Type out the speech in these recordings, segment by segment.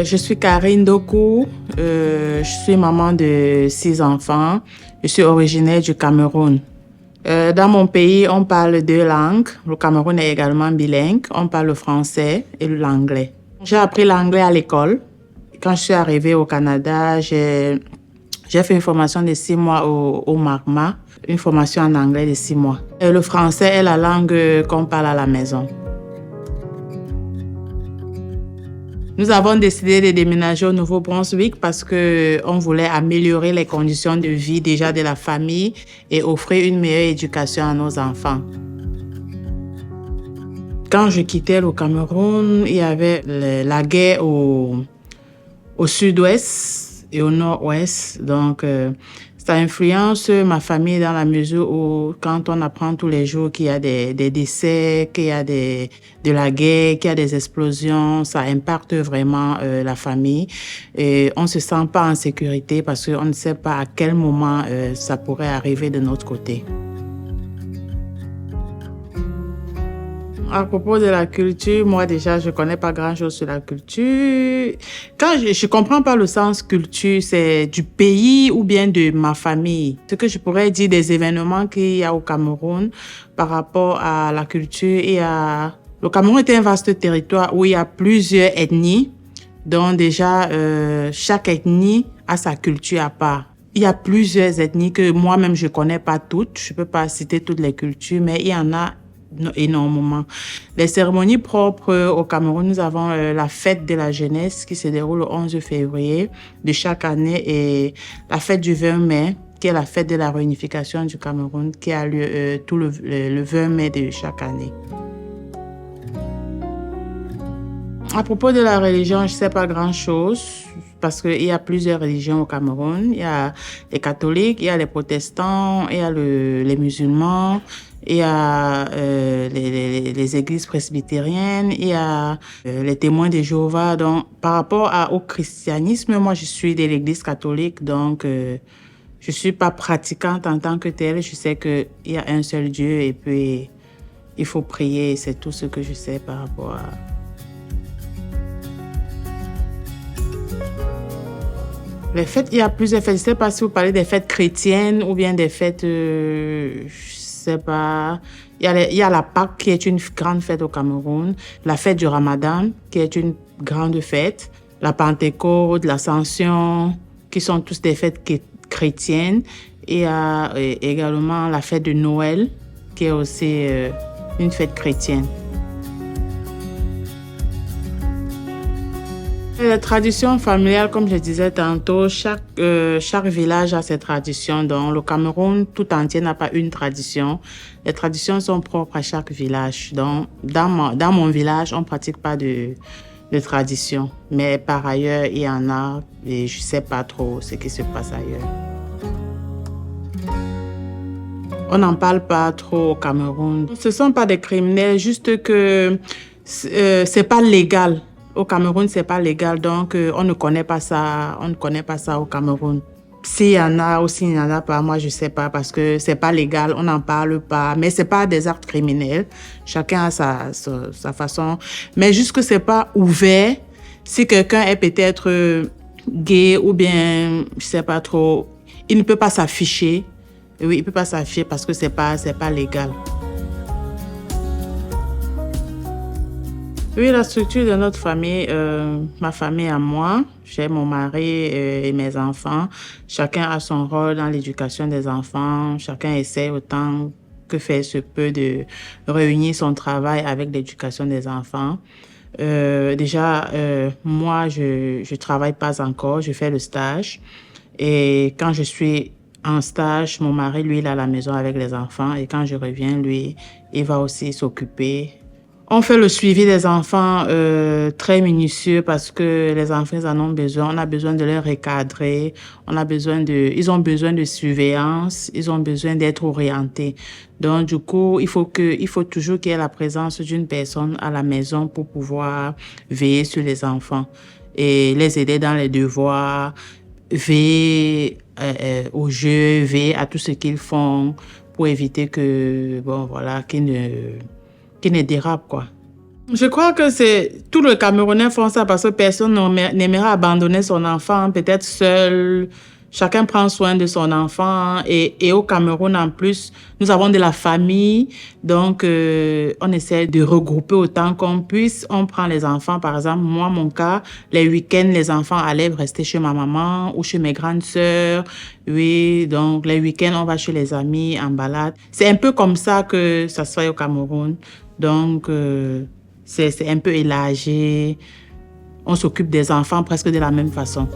Je suis Karine Doku, je suis maman de 6 enfants. Je suis originaire du Cameroun. Dans mon pays, on parle 2 langues. Le Cameroun est également bilingue. On parle le français et l'anglais. J'ai appris l'anglais à l'école. Quand je suis arrivée au Canada, j'ai fait une formation de 6 mois au Magma, une formation en anglais de 6 mois. Et le français est la langue qu'on parle à la maison. Nous avons décidé de déménager au Nouveau-Brunswick parce qu'on voulait améliorer les conditions de vie déjà de la famille et offrir une meilleure éducation à nos enfants. Quand je quittais le Cameroun, il y avait la guerre au sud-ouest et au nord-ouest. Donc, ça influence ma famille dans la mesure où quand on apprend tous les jours qu'il y a des décès, qu'il y a de la guerre, qu'il y a des explosions, ça impacte vraiment la famille. Et on ne se sent pas en sécurité parce qu'on ne sait pas à quel moment ça pourrait arriver de notre côté. À propos de la culture, moi déjà, je connais pas grand-chose sur la culture. Quand je comprends pas le sens culture, c'est du pays ou bien de ma famille. Ce que je pourrais dire des événements qu'il y a au Cameroun par rapport à la culture Le Cameroun est un vaste territoire où il y a plusieurs ethnies. Donc déjà, chaque ethnie a sa culture à part. Il y a plusieurs ethnies que moi-même je connais pas toutes. Je peux pas citer toutes les cultures, mais il y en a énormément. Les cérémonies propres au Cameroun, nous avons la fête de la jeunesse qui se déroule le 11 février de chaque année et la fête du 20 mai qui est la fête de la réunification du Cameroun qui a lieu tout le 20 mai de chaque année. À propos de la religion, je sais pas grand-chose parce qu'il y a plusieurs religions au Cameroun. Il y a les catholiques, il y a les protestants, il y a les musulmans, il y a les églises presbytériennes, il y a les témoins de Jéhovah. Donc, par rapport au christianisme, moi, je suis de l'église catholique, donc je suis pas pratiquante en tant que telle. Je sais qu'il y a un seul Dieu et puis il faut prier. C'est tout ce que je sais par rapport à... Les fêtes, il y a plusieurs fêtes. Je ne sais pas si vous parlez des fêtes chrétiennes ou bien des fêtes, je sais pas. Il y a la Pâque qui est une grande fête au Cameroun. La fête du Ramadan qui est une grande fête. La Pentecôte, l'Ascension, qui sont tous des fêtes chrétiennes. Et il y a également la fête de Noël qui est aussi une fête chrétienne. Les traditions familiales, comme je disais tantôt, chaque village a ses traditions. Donc, le Cameroun tout entier n'a pas une tradition. Les traditions sont propres à chaque village. Donc, dans mon village, on ne pratique pas de tradition. Mais par ailleurs, il y en a et je ne sais pas trop ce qui se passe ailleurs. On n'en parle pas trop au Cameroun. Ce ne sont pas des criminels, juste que c'est pas légal. Au Cameroun, c'est pas légal, donc on ne connaît pas ça. On ne connaît pas ça au Cameroun. S'il y en a ou s'il n'y en a pas, moi je sais pas parce que c'est pas légal, on n'en parle pas. Mais c'est pas des actes criminels. Chacun a sa façon. Mais juste que c'est pas ouvert. Si quelqu'un est peut-être gay ou bien je sais pas trop, il ne peut pas s'afficher. Oui, il peut pas s'afficher parce que c'est pas légal. Oui, la structure de notre famille, ma famille à moi, j'ai mon mari et mes enfants. Chacun a son rôle dans l'éducation des enfants. Chacun essaie autant que faire se peut de réunir son travail avec l'éducation des enfants. Moi, je travaille pas encore, je fais le stage. Et quand je suis en stage, mon mari, lui, il est à la maison avec les enfants. Et quand je reviens, lui, il va aussi s'occuper. On fait le suivi des enfants très minutieux parce que les enfants ils en ont besoin. On a besoin de les recadrer. Ils ont besoin de surveillance. Ils ont besoin d'être orientés. Donc du coup, il faut toujours qu'il y ait la présence d'une personne à la maison pour pouvoir veiller sur les enfants et les aider dans les devoirs, veiller aux jeux, veiller à tout ce qu'ils font pour éviter que qu'ils ne dérapent, quoi. Je crois que c'est tout le Camerounais font ça parce que personne n'aimerait abandonner son enfant, peut-être seul. Chacun prend soin de son enfant et au Cameroun en plus, nous avons de la famille, donc on essaie de regrouper autant qu'on puisse. On prend les enfants, par exemple, moi, mon cas, les week-ends, les enfants allaient rester chez ma maman ou chez mes grandes sœurs. Oui, donc les week-ends, on va chez les amis en balade. C'est un peu comme ça que ça se fait au Cameroun. Donc, c'est un peu élargi. On s'occupe des enfants presque de la même façon.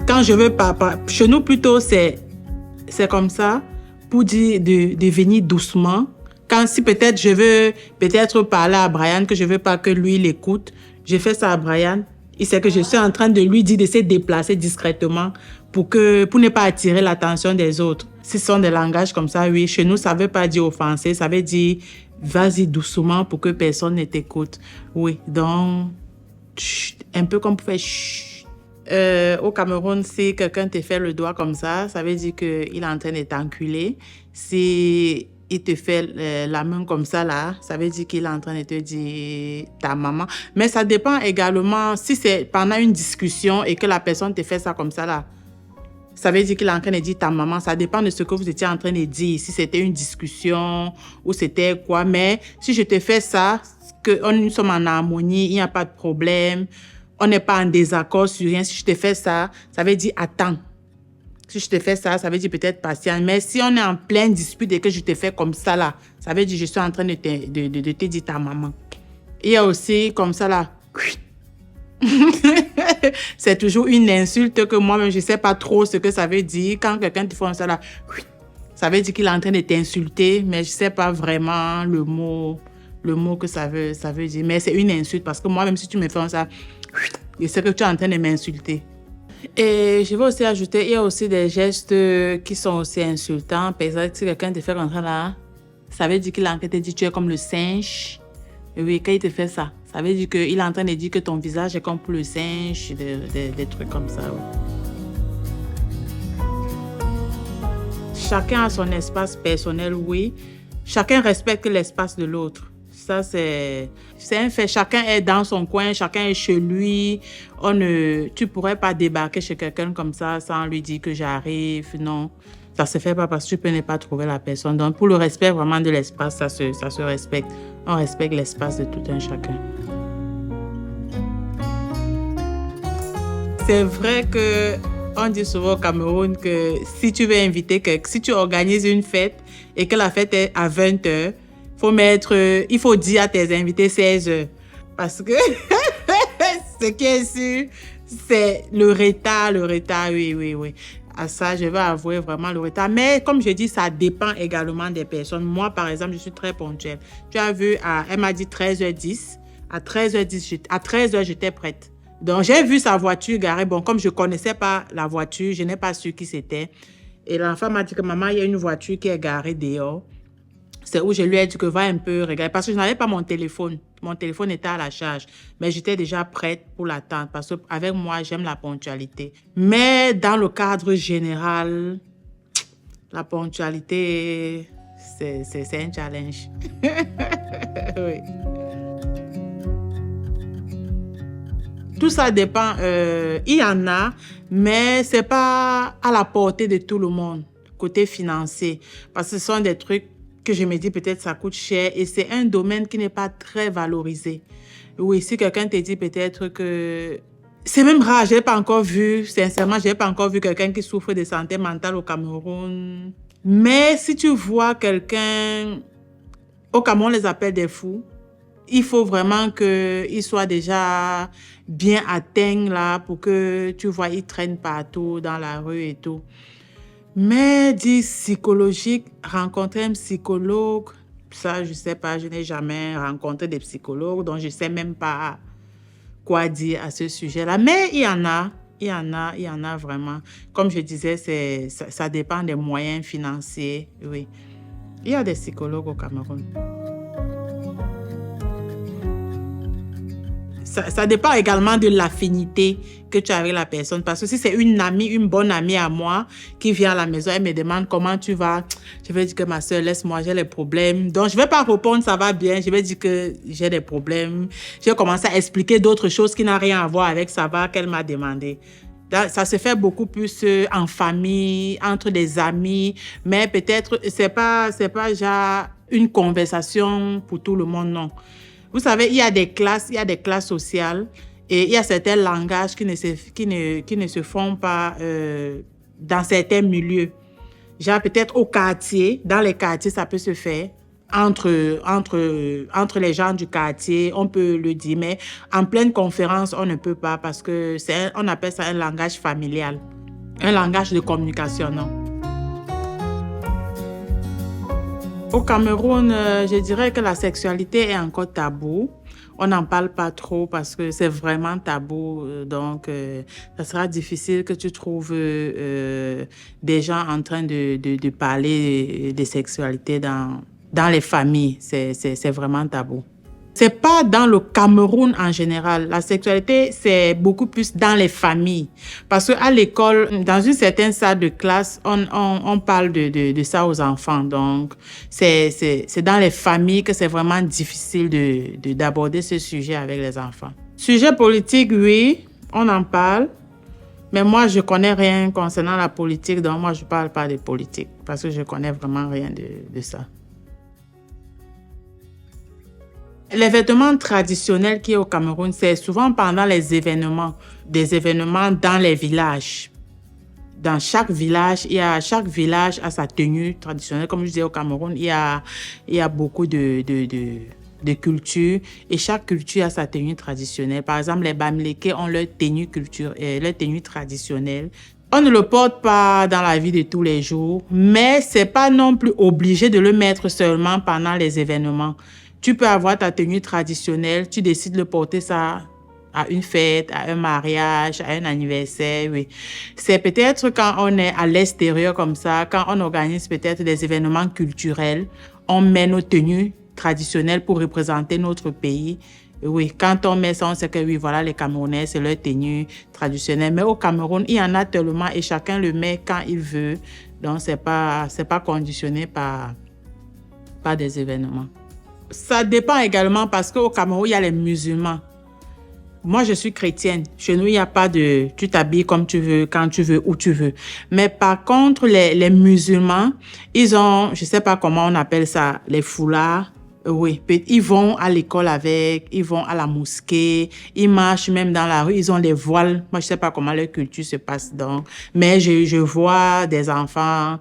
Quand je veux pas, chez nous plutôt, c'est comme ça, pour dire de venir doucement. Quand si peut-être je veux peut-être parler à Brian, que je veux pas que lui l'écoute, je fais ça à Brian. Il sait que je suis en train de lui dire de se déplacer discrètement pour ne pas attirer l'attention des autres. Si ce sont des langages comme ça, oui, chez nous, ça veut pas dire offenser, ça veut dire vas-y doucement pour que personne ne t'écoute. Oui, donc, un peu comme pour faire chut. Au Cameroun, si quelqu'un te fait le doigt comme ça veut dire qu'il est en train de t'enculer. Si il te fait la main comme ça, là, ça veut dire qu'il est en train de te dire ta maman. Mais ça dépend également si c'est pendant une discussion et que la personne te fait ça comme ça, là. Ça veut dire qu'il est en train de dire ta maman. Ça dépend de ce que vous étiez en train de dire. Si c'était une discussion ou c'était quoi. Mais si je te fais ça, que nous sommes en harmonie, il n'y a pas de problème. On n'est pas en désaccord sur rien. Si je te fais ça, ça veut dire attends. Si je te fais ça, ça veut dire peut-être patient. Mais si on est en pleine dispute et que je te fais comme ça là, ça veut dire je suis en train de te dire ta maman. Il y a aussi comme ça là. C'est toujours une insulte que moi-même, je ne sais pas trop ce que ça veut dire. Quand quelqu'un te fait comme ça là, ça veut dire qu'il est en train de t'insulter, mais je ne sais pas vraiment le mot que ça veut dire. Mais c'est une insulte parce que moi-même, si tu me fais comme ça, je sais que tu es en train de m'insulter. Et je vais aussi ajouter, il y a aussi des gestes qui sont aussi insultants. Par exemple, si quelqu'un te fait comme ça là, ça veut dire qu'il est en train de te dire tu es comme le singe. Et oui, quand il te fait ça, ça veut dire qu'il est en train de dire que ton visage est comme pour le singe, des trucs comme ça. Oui. Chacun a son espace personnel, oui. Chacun respecte l'espace de l'autre. Ça, c'est un fait. Chacun est dans son coin, chacun est chez lui. Tu pourrais pas débarquer chez quelqu'un comme ça sans lui dire que j'arrive. Non, ça se fait pas parce que tu peux ne pas trouver la personne. Donc, pour le respect vraiment de l'espace, ça se respecte. On respecte l'espace de tout un chacun. C'est vrai que on dit souvent au Cameroun que si tu veux inviter si tu organises une fête et que la fête est à 20h, il faut dire à tes invités 16h. Parce que ce qui est sûr, c'est le retard, oui. À ça, je vais avouer vraiment le retard. Mais comme je dis, ça dépend également des personnes. Moi, par exemple, je suis très ponctuelle. Tu as vu, elle m'a dit 13h10. À 13h, j'étais prête. Donc, j'ai vu sa voiture garée. Bon, comme je ne connaissais pas la voiture, je n'ai pas su qui c'était. Et l'enfant m'a dit que maman, il y a une voiture qui est garée dehors. C'est où je lui ai dit que va un peu regarder. Parce que je n'avais pas mon téléphone. Mon téléphone était à la charge. Mais j'étais déjà prête pour l'attendre. Parce qu'avec moi, j'aime la ponctualité. Mais dans le cadre général, la ponctualité, c'est un challenge. Oui. Tout ça dépend. Il y en a, mais ce n'est pas à la portée de tout le monde, côté financier. Parce que ce sont des trucs que je me dis peut-être ça coûte cher et c'est un domaine qui n'est pas très valorisé. Oui, si quelqu'un te dit peut-être que... C'est même rare, je n'ai pas encore vu, sincèrement, je n'ai pas encore vu quelqu'un qui souffre de santé mentale au Cameroun. Mais si tu vois quelqu'un... Au Cameroun, on les appelle des fous. Il faut vraiment qu'il soit déjà bien atteint là pour que tu vois, il traîne partout dans la rue et tout. Mais dit psychologique, rencontrer un psychologue, ça je sais pas, je n'ai jamais rencontré des psychologues, donc je sais même pas quoi dire à ce sujet-là. Mais il y en a vraiment. Comme je disais, ça dépend des moyens financiers, oui. Il y a des psychologues au Cameroun. Ça dépend également de l'affinité que tu as avec la personne. Parce que si c'est une amie, une bonne amie à moi qui vient à la maison, elle me demande comment tu vas. Je vais dire que ma soeur, laisse-moi, j'ai les problèmes. Donc, je ne vais pas répondre, ça va bien. Je vais dire que j'ai des problèmes. Je vais commencer à expliquer d'autres choses qui n'ont rien à voir avec ça va qu'elle m'a demandé. Ça se fait beaucoup plus en famille, entre des amis, mais peut-être c'est pas genre une conversation pour tout le monde, non. Vous savez, il y a des classes sociales et il y a certains langages qui ne se font pas dans certains milieux. Genre peut-être au quartier, dans les quartiers, ça peut se faire. Entre les gens du quartier, on peut le dire, mais en pleine conférence, on ne peut pas parce que on appelle ça un langage familial, un langage de communication, non? Au Cameroun, je dirais que la sexualité est encore tabou. On n'en parle pas trop parce que c'est vraiment tabou. Donc, ça sera difficile que tu trouves des gens en train de parler de sexualité dans les familles. C'est vraiment tabou. C'est pas dans le Cameroun en général. La sexualité, c'est beaucoup plus dans les familles. Parce qu'à l'école, dans une certaine salle de classe, on parle de ça aux enfants. Donc, c'est dans les familles que c'est vraiment difficile d'aborder ce sujet avec les enfants. Sujet politique, oui, on en parle. Mais moi, je connais rien concernant la politique. Donc, moi, je parle pas de politique. Parce que je connais vraiment rien de ça. Les vêtements traditionnels qui est au Cameroun, c'est souvent pendant les événements, des événements dans les villages. Dans chaque village, chaque village a sa tenue traditionnelle. Comme je disais au Cameroun, il y a beaucoup de cultures et chaque culture a sa tenue traditionnelle. Par exemple, les Bamileke ont leur tenue traditionnelle. On ne le porte pas dans la vie de tous les jours, mais c'est pas non plus obligé de le mettre seulement pendant les événements. Tu peux avoir ta tenue traditionnelle, tu décides de porter ça à une fête, à un mariage, à un anniversaire, oui. C'est peut-être quand on est à l'extérieur comme ça, quand on organise peut-être des événements culturels, on met nos tenues traditionnelles pour représenter notre pays. Oui, quand on met ça, on sait que oui, voilà, les Camerounais, c'est leur tenue traditionnelle. Mais au Cameroun, il y en a tellement et chacun le met quand il veut. Donc, c'est pas conditionné par des événements. Ça dépend également parce qu'au Cameroun, il y a les musulmans. Moi, je suis chrétienne. Chez nous, il n'y a pas de... Tu t'habilles comme tu veux, quand tu veux, où tu veux. Mais par contre, les musulmans, ils ont... Je ne sais pas comment on appelle ça, les foulards. Oui, ils vont à l'école avec, ils vont à la mosquée, ils marchent même dans la rue, ils ont des voiles. Moi, je ne sais pas comment leur culture se passe donc. Mais je vois des enfants...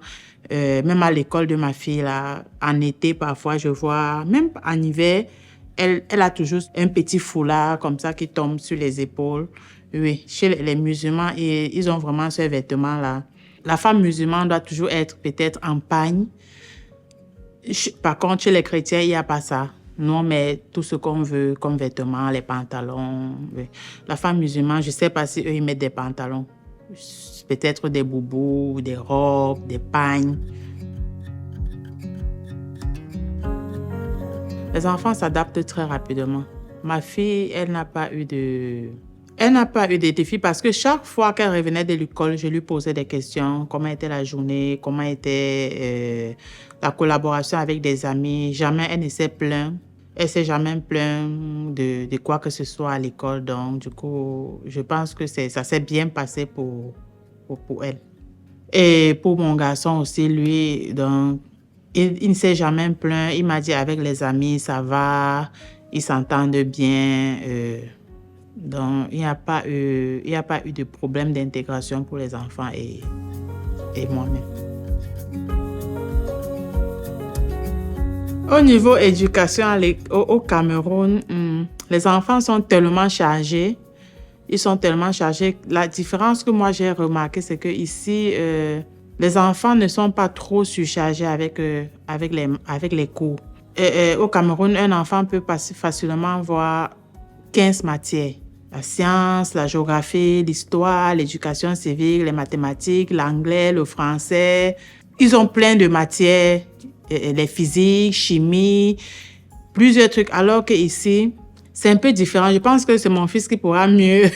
même à l'école de ma fille, là, en été, parfois, je vois, même en hiver, elle a toujours un petit foulard comme ça qui tombe sur les épaules. Oui, chez les musulmans, ils ont vraiment ce vêtement-là. La femme musulmane doit toujours être peut-être en pagne. Par contre, chez les chrétiens, il n'y a pas ça. Nous, on met tout ce qu'on veut comme vêtements, les pantalons. Oui. La femme musulmane, je ne sais pas si eux, ils mettent des pantalons. Peut-être des boubous, des robes, des pagnes. Les enfants s'adaptent très rapidement. Ma fille, elle n'a pas eu de défis parce que chaque fois qu'elle revenait de l'école, je lui posais des questions. Comment était la journée? Comment était la collaboration avec des amis? Jamais elle ne s'est plainte. Elle ne s'est jamais plainte de quoi que ce soit à l'école. Donc, du coup, je pense que ça s'est bien passé pour elle. Et pour mon garçon aussi, lui, donc, il ne s'est jamais plaint. Il m'a dit avec les amis, ça va, ils s'entendent bien. Donc, il n'y a pas eu de problème d'intégration pour les enfants et moi-même. Au niveau éducation au Cameroun, les enfants sont tellement chargés. Ils sont tellement chargés. La différence que moi j'ai remarqué, c'est que ici, les enfants ne sont pas trop surchargés avec les cours. Au Cameroun, un enfant peut facilement voir 15 matières. La science, la géographie, l'histoire, l'éducation civique, les mathématiques, l'anglais, le français. Ils ont plein de matières, les physiques, chimie, plusieurs trucs. Alors qu'ici, C'est un peu différent. Je pense que c'est mon fils qui pourra mieux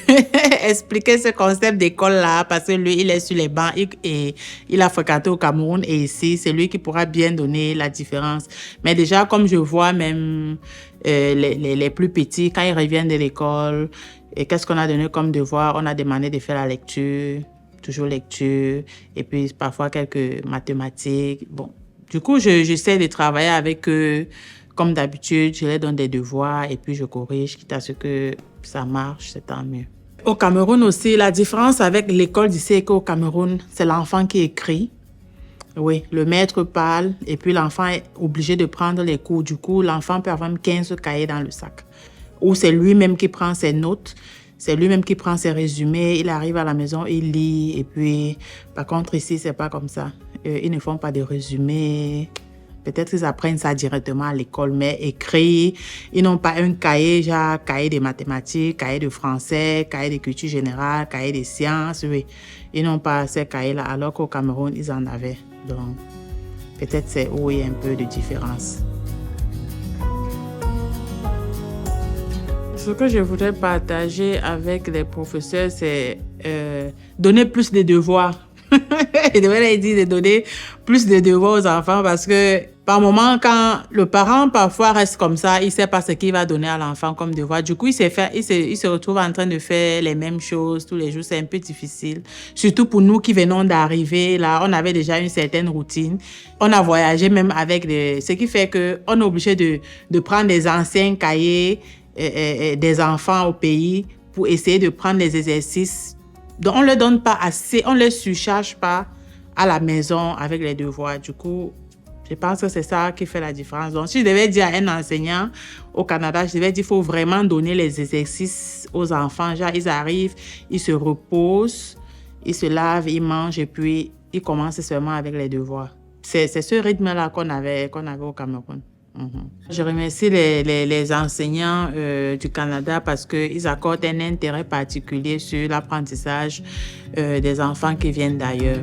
expliquer ce concept d'école-là parce que lui, il est sur les bancs et il a fréquenté au Cameroun et ici, c'est lui qui pourra bien donner la différence. Mais déjà, comme je vois même les plus petits, quand ils reviennent de l'école, et qu'est-ce qu'on a donné comme devoir? On a demandé de faire la lecture, toujours lecture, et puis parfois quelques mathématiques. Bon, du coup, j'essaie de travailler avec eux. Comme d'habitude, je leur donne des devoirs et puis je corrige, quitte à ce que ça marche, c'est tant mieux. Au Cameroun aussi, la différence avec l'école d'ici, c'est qu'au Cameroun, c'est l'enfant qui écrit. Oui, le maître parle et puis l'enfant est obligé de prendre les cours. Du coup, l'enfant peut avoir même 15 cahiers dans le sac. Ou c'est lui-même qui prend ses notes, c'est lui-même qui prend ses résumés. Il arrive à la maison, il lit. Et puis, par contre, ici, c'est pas comme ça. Ils ne font pas de résumés. Peut-être qu'ils apprennent ça directement à l'école, mais écrit, ils n'ont pas un cahier, genre cahier de mathématiques, cahier de français, cahier de culture générale, cahier de sciences, oui. Ils n'ont pas ces cahiers-là, alors qu'au Cameroun, ils en avaient. Donc, peut-être c'est où il y a un peu de différence. Ce que je voudrais partager avec les professeurs, c'est donner plus de devoirs. Je devrais dire de donner plus de devoirs aux enfants parce que par moment, quand le parent parfois reste comme ça, il ne sait pas ce qu'il va donner à l'enfant comme devoir. Du coup, il se retrouve en train de faire les mêmes choses tous les jours. C'est un peu difficile. Surtout pour nous qui venons d'arriver. Là, on avait déjà une certaine routine. On a voyagé même avec ce qui fait qu'on est obligé de prendre des anciens cahiers des enfants au pays pour essayer de prendre les exercices. Donc, on ne leur donne pas assez, on ne les surcharge pas à la maison avec les devoirs. Du coup, je pense que c'est ça qui fait la différence. Donc, si je devais dire à un enseignant au Canada, je devais dire qu'il faut vraiment donner les exercices aux enfants. Genre, ils arrivent, ils se reposent, ils se lavent, ils mangent et puis ils commencent seulement avec les devoirs. C'est ce rythme-là qu'on avait au Cameroun. Je remercie les enseignants du Canada parce qu'ils accordent un intérêt particulier sur l'apprentissage des enfants qui viennent d'ailleurs.